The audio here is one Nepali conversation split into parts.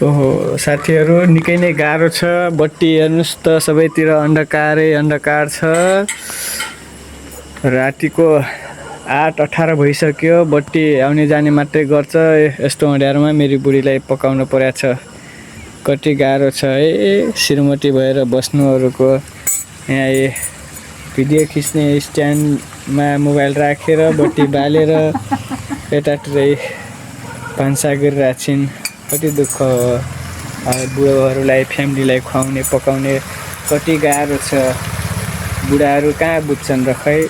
ओहो साथीहरू निकै नै गाह्रो छ। बत्ती हेर्नुहोस् त सबैतिर अन्धकारै अन्धकार छ। रातिको 8:18 भइसक्यो। बत्ती आउने जाने मात्रै गर्छ। यस्तो अँध्यारोमा मेरी बुढीलाई पकाउन परेको छ। कति गाह्रो छ है श्रीमती भएर बस्नुहरूको। यहाँ भिडियो खिच्ने स्ट्यान्डमा मोबाइल राखेर बत्ती बालेर यतातिरै भान्सा गरिरहेको छिन्। कति दुःख हो। बुढोहरूलाई फ्यामिलीलाई खुवाउने पकाउने कति गाह्रो छ। बुढाहरू कहाँ बुझ्छन् र खै।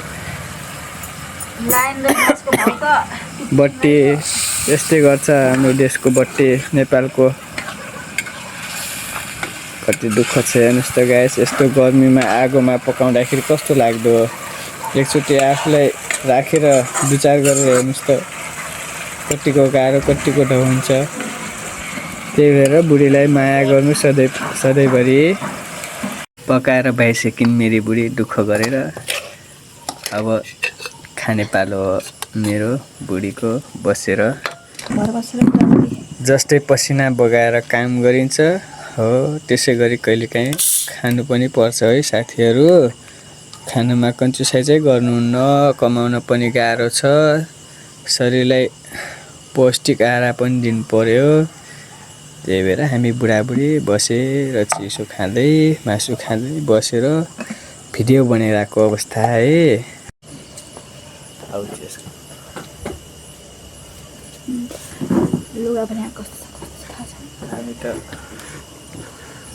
बत्ती यस्तै गर्छ हाम्रो देशको बत्ती नेपालको। कति दुःख छ हेर्नुहोस् त गाइस। यस्तो गर्मीमा आगोमा पकाउँदाखेरि कस्तो लाग्दो हो। एकचोटि आफूलाई राखेर विचार गरेर हेर्नुहोस् त कतिको गाह्रो कतिको ढौ हुन्छ। त्यही भएर बुढीलाई माया गर्नु सधैँभरि। पकाएर भइसकिन् मेरी बुढी दुःख गरेर। अब खाने पालो हो मेरो बुढीको बसेर। जस्तै पसिना बगाएर काम गरिन्छ हो त्यसै गरी कहिलेकाहीँ खानु पनि पर्छ है साथीहरू। खानामा कन्जुसाइ चाहिँ गर्नुहुन्न। कमाउन पनि गाह्रो छ। शरीरलाई पौष्टिक आहार पनि दिनु पर्यो। त्यही भएर हामी बुढाबुढी बसेर चिसो खाँदै मासु खाँदै बसेर भिडियो बनाइरहेको अवस्था है। हामी त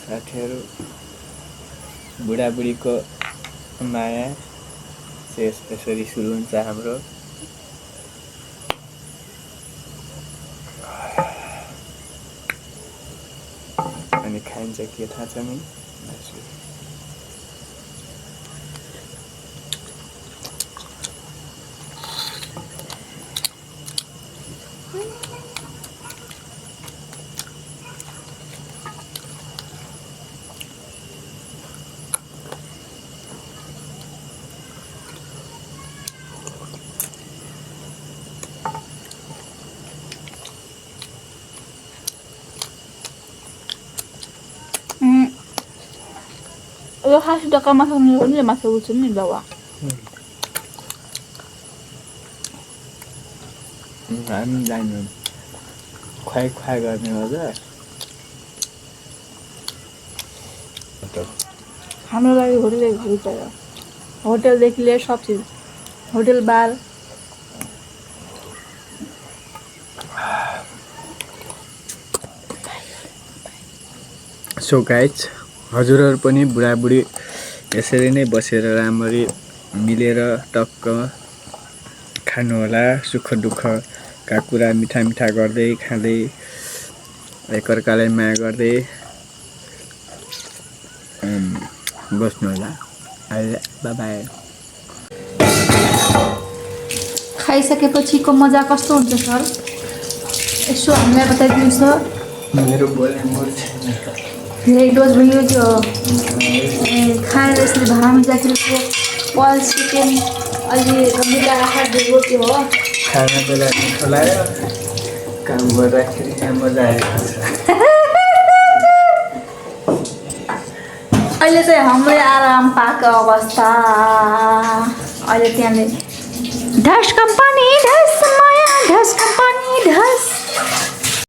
साथीहरू बुढाबुढीको माया यसरी सुरु हुन्छ हाम्रो। अनि खाइन्छ के थाहा छ नि मासु। यो खासि टक्का माछा पनि माछा उठ्छ नि बाबा। हामी जानु खुवाइ गर्ने हो हाम्रो लागि होटल चाहियो। होटलदेखि लिएर सब चिज होटल बार। सो गाइज हजुरहरू पनि बुढाबुढी यसरी नै बसेर राम्ररी मिलेर टक्क खानुहोला। सुख दुःखका कुरा मिठा मिठा गर्दै खाँदै एकअर्कालाई माया गर्दै बस्नुहोला। Bye bye. खाइसकेपछिको मजा कस्तो हुन्छ सर यसो हामीलाई बताइदिनुहोस् त। मेरो बोल्ने मुड छैन। धेरै डोज भयो त्यो खाएर यसरी भाँडामा जाँदाखेरि पल चिकन अलि रमिला आहार दिएको त्यो हो। खाना बेला मिठो लाग्यो। काम गर्दाखेरि यहाँ मजा आएको छ। अहिले चाहिँ हाम्रै आराम पाएको अवस्था। अहिले त्यहाँले ढस कम्पनी ढस माया ढस कम्पनी ढस